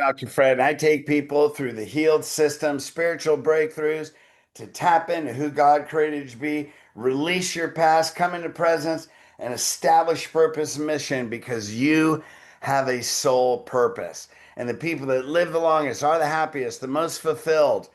Dr. Fred, and I take people through the healed system, spiritual breakthroughs to tap into who God created you to be, release your past, come into presence, and establish purpose and mission because you have a soul purpose. And the people that live the longest are the happiest, the most fulfilled,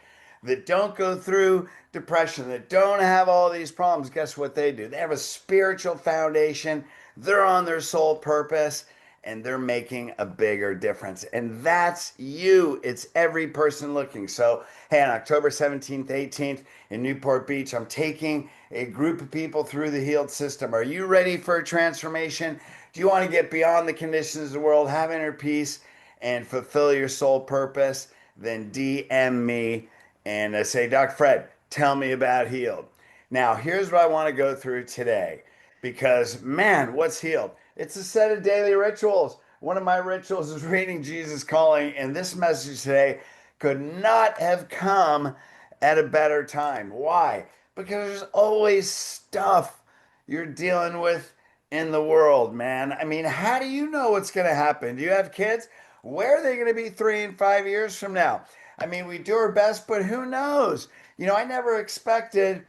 that don't go through depression, that don't have all these problems. Guess what they do? They have a spiritual foundation, they're on their soul purpose and they're making a bigger difference. And that's you. It's every person looking. So, hey, on October 17th, 18th in Newport Beach, I'm taking a group of people through the healed system. Are you ready for a transformation? Do you want to get beyond the conditions of the world, have inner peace, and fulfill your soul purpose? Then DM me and say, Dr. Fred, tell me about healed. Now, here's what I want to go through today because, man, what's healed? It's a set of daily rituals. One of my rituals is reading Jesus Calling, and this message today could not have come at a better time. Why? Because there's always stuff you're dealing with in the world, man. I mean, how do you know what's going to happen? Do you have kids? Where are they going to be 3 and 5 years from now? I mean, we do our best, but who knows? I never expected,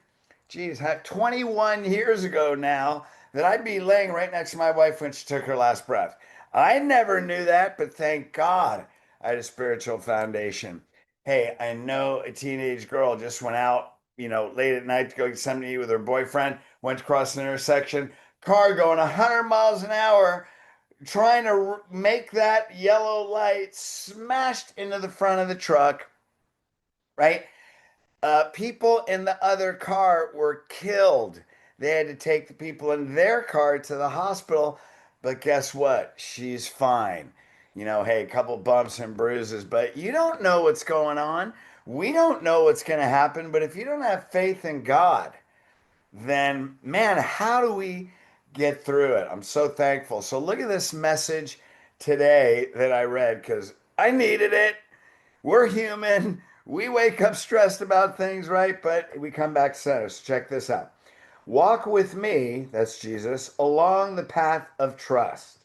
geez, 21 years ago now, that I'd be laying right next to my wife when she took her last breath. I never knew that, but thank God I had a spiritual foundation. Hey, I know a teenage girl just went out, late at night to go get something to eat with her boyfriend, went across an intersection, car going 100 miles an hour, trying to make that yellow light, smashed into the front of the truck, right? People in the other car were killed. They had to take the people in their car to the hospital, but guess what? She's fine. Hey, a couple bumps and bruises, but you don't know what's going on. We don't know what's going to happen, but if you don't have faith in God, then man, how do we get through it? I'm so thankful. So look at this message today that I read because I needed it. We're human. We wake up stressed about things, right? But we come back to center. So check this out. Walk with me, that's Jesus, along the path of trust,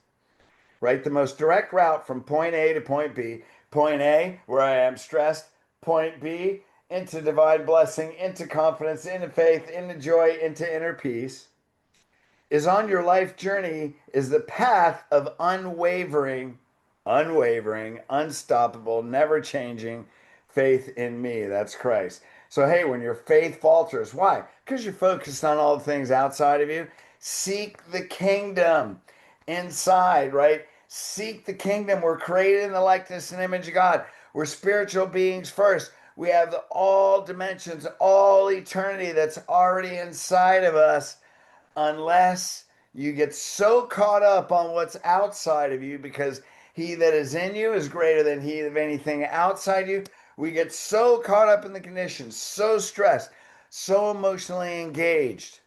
right? The most direct route from point A to point B. Point A, where I am stressed. Point B, into divine blessing, into confidence, into faith, into joy, into inner peace. Is on your life journey is the path of unwavering, unstoppable, never changing faith in me. That's Christ. So, hey, when your faith falters, why? Because you're focused on all the things outside of you. Seek the kingdom inside, right? Seek the kingdom. We're created in the likeness and image of God. We're spiritual beings first. We have all dimensions, all eternity that's already inside of us unless you get so caught up on what's outside of you because he that is in you is greater than he of anything outside you. We get so caught up in the conditions, so stressed, so emotionally engaged.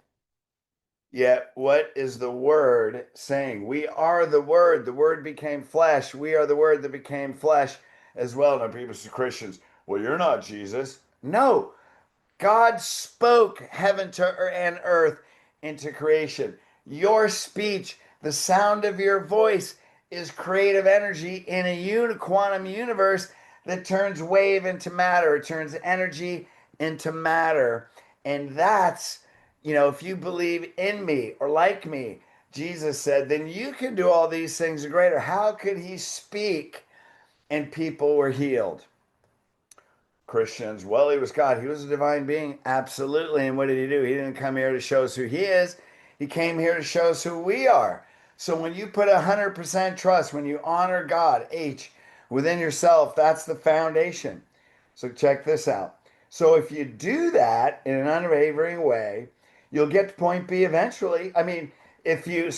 Yet, what is the word saying? We are the word. The word became flesh. We are the word that became flesh as well. Now, people say, Christians, well, you're not Jesus. No, God spoke heaven and earth into creation. Your speech, the sound of your voice, is creative energy in a quantum universe that turns wave into matter, it turns energy into matter. And that's, if you believe in me or like me, Jesus said, then you can do all these things greater. How could he speak and people were healed? Christians, well, he was God. He was a divine being. Absolutely. And what did he do? He didn't come here to show us who he is. He came here to show us who we are. So when you put 100% trust, when you honor God, within yourself, that's the foundation. So check this out. So if you do that in an unwavering way, you'll get to point B eventually. I mean, if you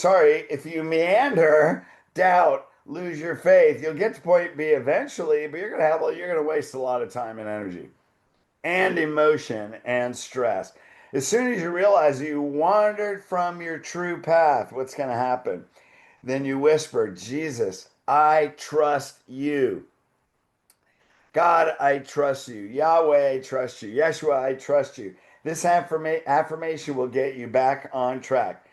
meander, doubt, lose your faith, you'll get to point B eventually, but you're gonna waste a lot of time and energy and emotion and stress. As soon as you realize that you wandered from your true path, what's gonna happen? Then you whisper, Jesus, I trust you. God, I trust you. Yahweh, I trust you. Yeshua, I trust you. This affirmation will get you back on track.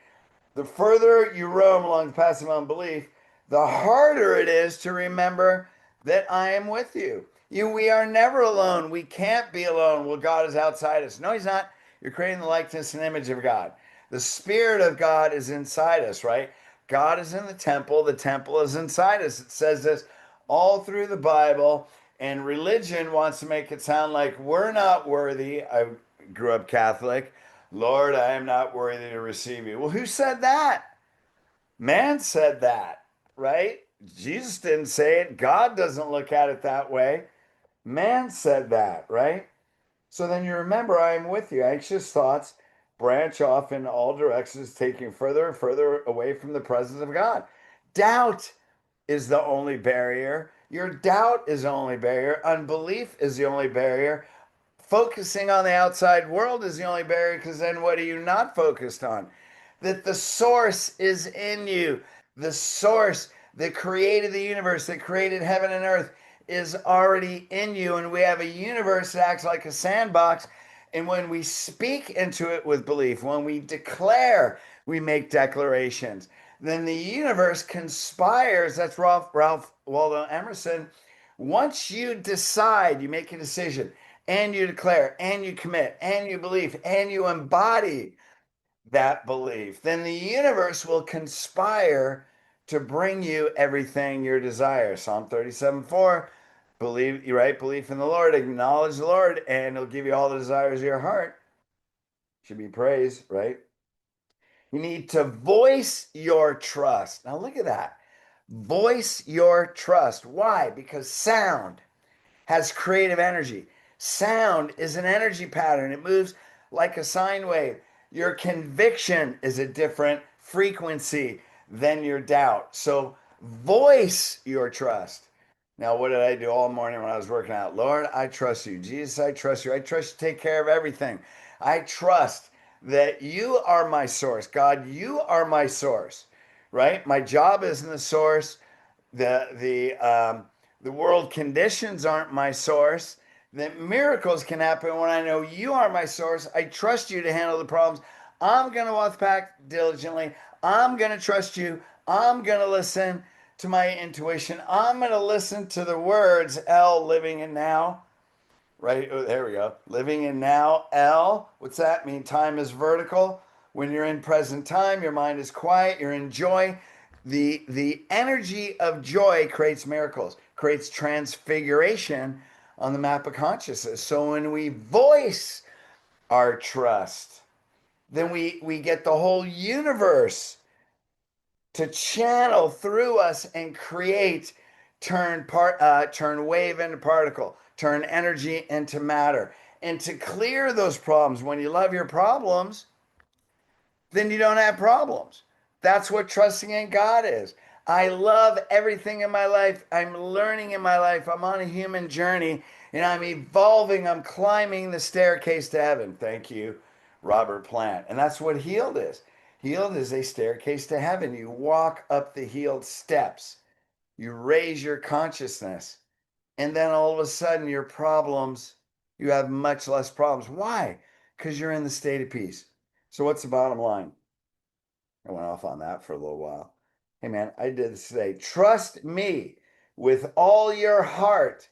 The further you roam along the path of unbelief, the harder it is to remember that I am with you. We are never alone. We can't be alone. Well, God is outside us. No, he's not. You're creating the likeness and image of God. The Spirit of God is inside us, right? God is in the temple. The temple is inside us. It says this all through the Bible. And religion wants to make it sound like we're not worthy. I grew up Catholic. Lord, I am not worthy to receive you. Well, who said that? Man said that, right? Jesus didn't say it. God doesn't look at it that way. Man said that, right? So then you remember, I am with you. Anxious thoughts branch off in all directions, taking further and further away from the presence of God. Doubt is the only barrier. Your doubt is the only barrier. Unbelief is the only barrier. Focusing on the outside world is the only barrier, because then what are you not focused on? That the source is in you. The source that created the universe, that created heaven and earth, is already in you. And we have a universe that acts like a sandbox. And when we speak into it with belief, when we declare, we make declarations, then the universe conspires. That's Ralph Waldo Emerson. Once you decide, you make a decision, and you declare, and you commit, and you believe, and you embody that belief, then the universe will conspire to bring you everything you desire. Psalm 37:4, believe, you right, belief in the Lord, acknowledge the Lord, and he'll give you all the desires of your heart. Should be praised, right? You need to voice your trust. Now look at that. Voice your trust. Why? Because sound has creative energy. Sound is an energy pattern, it moves like a sine wave. Your conviction is a different frequency than your doubt. So, voice your trust. Now, what did I do all morning when I was working out? Lord, I trust you. Jesus, I trust you. I trust you to take care of everything. I trust that you are my source. God, you are my source, right? My job isn't the source. The world conditions aren't my source. That miracles can happen when I know you are my source. I trust you to handle the problems. I'm going to walk the path diligently. I'm going to trust you. I'm going to listen to my intuition. I'm going to listen to the words L, living in now. Right? Oh, there we go. Living in now. L. What's that mean? Time is vertical. When you're in present time, your mind is quiet. You're in joy. The energy of joy creates miracles, creates transfiguration on the map of consciousness. So when we voice our trust, then we get the whole universe to channel through us and create, turn wave into particle, turn energy into matter, and to clear those problems. When you love your problems, then you don't have problems. That's what trusting in God is. I love everything in my life. I'm learning in my life. I'm on a human journey and I'm evolving. I'm climbing the staircase to heaven. Thank you, Robert Plant. And that's what healed is. Healed is a staircase to heaven. You walk up the healed steps, you raise your consciousness, and then all of a sudden, your problems, you have much less problems. Why? Because you're in the state of peace. So, what's the bottom line? I went off on that for a little while. Hey, man, I did this today. Trust me with all your heart.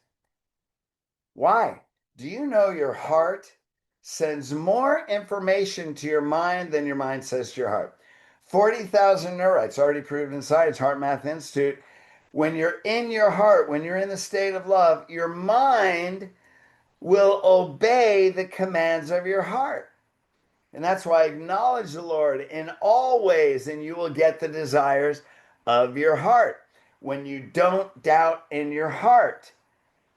Why? Do you know your heart sends more information to your mind than your mind says to your heart? 40,000 neurites already proved in science, Heart Math Institute. When you're in your heart, when you're in the state of love, your mind will obey the commands of your heart. And that's why acknowledge the Lord in all ways, and you will get the desires of your heart. When you don't doubt in your heart,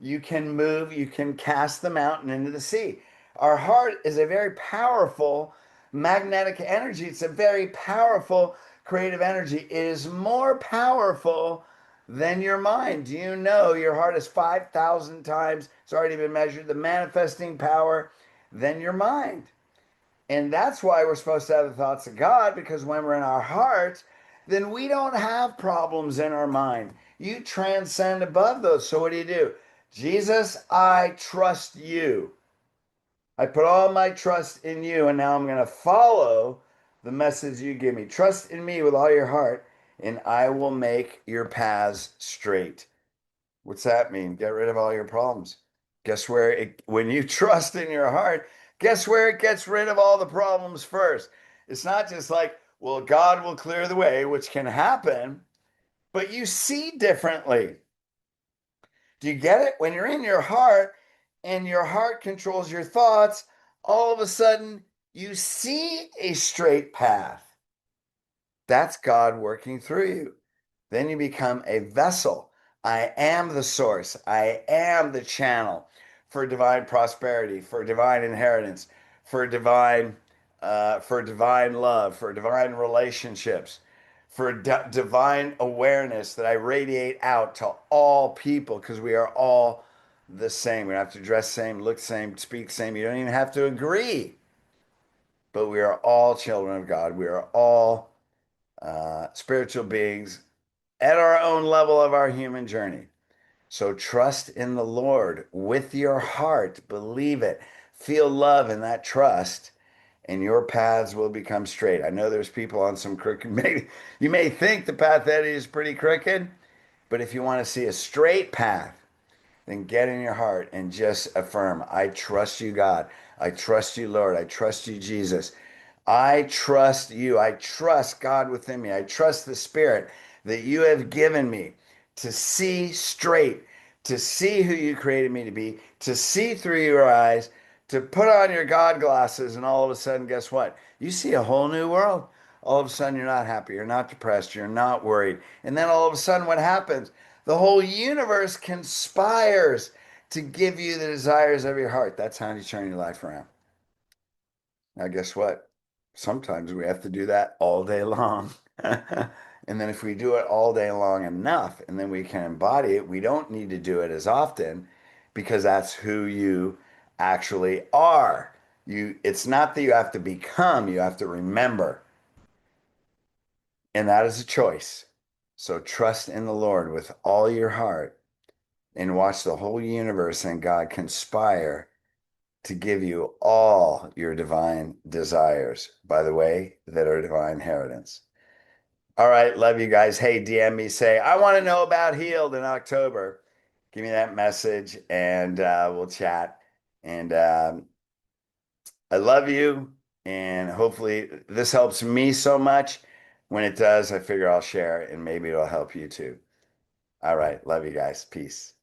you can move, you can cast the mountain into the sea. Our heart is a very powerful magnetic energy. It's a very powerful creative energy. It is more powerful than your mind. Do you know your heart is 5,000 times, it's already been measured, the manifesting power than your mind? And that's why we're supposed to have the thoughts of God, because when we're in our hearts, then we don't have problems in our mind. You transcend above those. So what do? Jesus, I trust you. I put all my trust in you, and now I'm going to follow the message you give me. Trust in me with all your heart, and I will make your paths straight. What's that mean? Get rid of all your problems. Guess where when you trust in your heart, guess where it gets rid of all the problems first? It's not just like, well, God will clear the way, which can happen, but you see differently. Do you get it? When you're in your heart and your heart controls your thoughts, all of a sudden you see a straight path. That's God working through you. Then you become a vessel. I am the source. I am the channel for divine prosperity, for divine inheritance, for divine love, for divine relationships, for divine awareness that I radiate out to all people because we are all the same. We don't have to dress same, look same, speak same. You don't even have to agree. But we are all children of God. We are all spiritual beings at our own level of our human journey. So trust in the Lord with your heart, believe it, feel love in that trust, and your paths will become straight. I know there's people on some crooked, maybe you may think the path Eddie is pretty crooked, but if you want to see a straight path, then get in your heart and just affirm, I trust you, God. I trust you, Lord. I trust you, Jesus. I trust you. I trust God within me. I trust the Spirit that you have given me to see straight, to see who you created me to be, to see through your eyes, to put on your God glasses, and all of a sudden, guess what? You see a whole new world. All of a sudden, you're not happy, you're not depressed, you're not worried. And then all of a sudden, what happens? The whole universe conspires to give you the desires of your heart. That's how you turn your life around. Now, guess what? Sometimes we have to do that all day long. And then if we do it all day long enough, and then we can embody it, we don't need to do it as often because that's who you actually are. It's not that you have to become, you have to remember. And that is a choice. So trust in the Lord with all your heart and watch the whole universe and God conspire to give you all your divine desires, by the way, that are divine inheritance. All right, love you guys. Hey, DM me, say, I want to know about Healed in October. Give me that message and we'll chat. And I love you. And hopefully, this helps me so much. When it does, I figure I'll share and maybe it'll help you too. All right, love you guys. Peace.